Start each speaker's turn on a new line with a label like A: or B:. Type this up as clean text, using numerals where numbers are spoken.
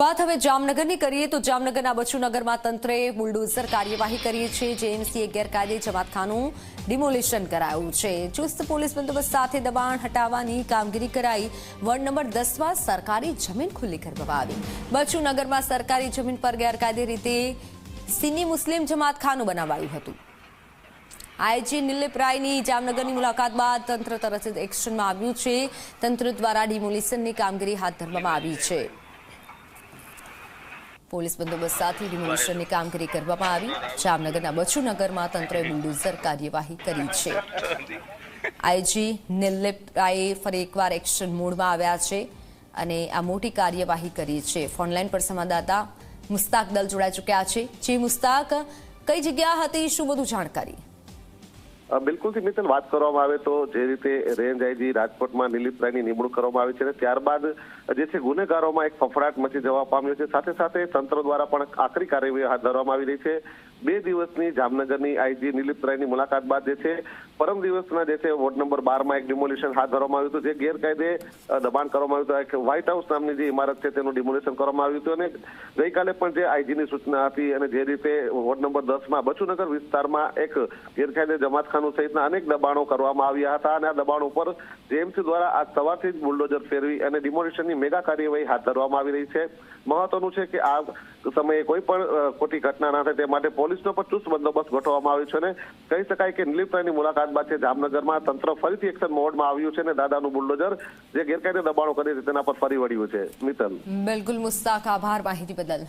A: વાત હવે જામનગરની કરીએ તો જામનગરના બચુનગરમાં તંત્રે બુલડોઝર કાર્યવાહી કરી છે। જેએમસીએ ગેરકાયદે જમાતખાનું ડિમોલિશન કરાયું છે। ચુસ્ત પોલીસ બંદોબસ્ત સાથે દબાણ હટાવવાની કામગીરી કરાઈ। વોર્ડ નંબર 10માં સરકારી જમીન ખુલ્લી કરવામાં આવી। બચુનગરમાં સરકારી જમીન પર ગેરકાયદે રીતે સિની મુસ્લિમ જમાતખાનું બનાવાયું હતું। આઈજી નિલીપ રાયની જામનગરની મુલાકાત બાદ તંત્ર તરત જ એક્શનમાં આવ્યું છે। તંત્ર દ્વારા ડિમોલિશનની કામગીરી હાથ ધરવામાં આવી છે। પોલીસ બંદોબસ્ત સાથે ડિમોલિશનની કામગીરી કરવામાં આવી। જામનગરના બચુનગરમાં તંત્રએ બુલડોઝર કાર્યવાહી કરી છે। આઈજી નિલીપ રાયે ફરી એકવાર એક્શન મોડમાં આવ્યા છે અને આ મોટી કાર્યવાહી કરી છે। ફોનલાઈન પર સંવાદદાતા મુસ્તાક દલ જોડાઈ ચૂક્યા છે। જે મુસ્તાક, કઈ જગ્યા હતી, શું વધુ જાણકારી?
B: બિલકુલથી મિત્તલ, વાત કરવામાં આવે તો જે રીતે રેન્જ આઈજી રાજકોટમાં નિલીપ રાયની નિમણૂક કરવામાં આવી છે, ત્યારબાદ જે છે ગુનેગારોમાં એક ફફડાટ મચી જવા પામ્યો છે। સાથે સાથે તંત્ર દ્વારા પણ આકરી કાર્યવાહી હાથ ધરવામાં આવી રહી છે। 2 દિવસની જામનગરની આઈજી નિલીપ રાયની મુલાકાત બાદ જે છે પરમ દિવસના જે છે વોર્ડ નંબર 12માં એક ડિમોલિશન હાથ ધરવામાં આવ્યું હતું। જે ગેરકાયદે દબાણ કરવામાં આવ્યું હતું, એક વ્હાઇટ હાઉસ નામની જે ઇમારત છે તેનું ડિમોલિશન કરવામાં આવ્યું હતું। અને ગઈકાલે પણ જે આઈજીની સૂચના હતી અને જે રીતે વોર્ડ નંબર 10માં બચુનગર વિસ્તારમાં એક ગેરકાયદે જમાતખાનું સહિતના અનેક દબાણો કરવામાં આવ્યા હતા અને આ દબાણ ઉપર જેએમસી દ્વારા આજ સવારથી જ બુલડોઝર ફેરવી અને ડિમોલિશનની મેગા કાર્યવાહી હાથ ધરવામાં આવી રહી છે। મહત્વનું છે કે આ સમયે કોઈ પણ ખોટી ઘટના ના થાય તે માટે પોલીસનો પણ ચુસ્ત બંદોબસ્ત ગોઠવવામાં આવ્યો છે અને કહી શકાય કે નિલીપ રાયની મુલાકાત બાદ છે જામનગરમાં તંત્ર ફરીથી એક્શન મોડમાં આવ્યું છે અને દાદાનું બુલડોઝર જે ગેરકાયદે દબાણો કરે છે તેના પર ફરી વળ્યું છે। મિત્તલ,
A: બિલકુલ મુસ્તાક, આભાર માહિતી બદલ।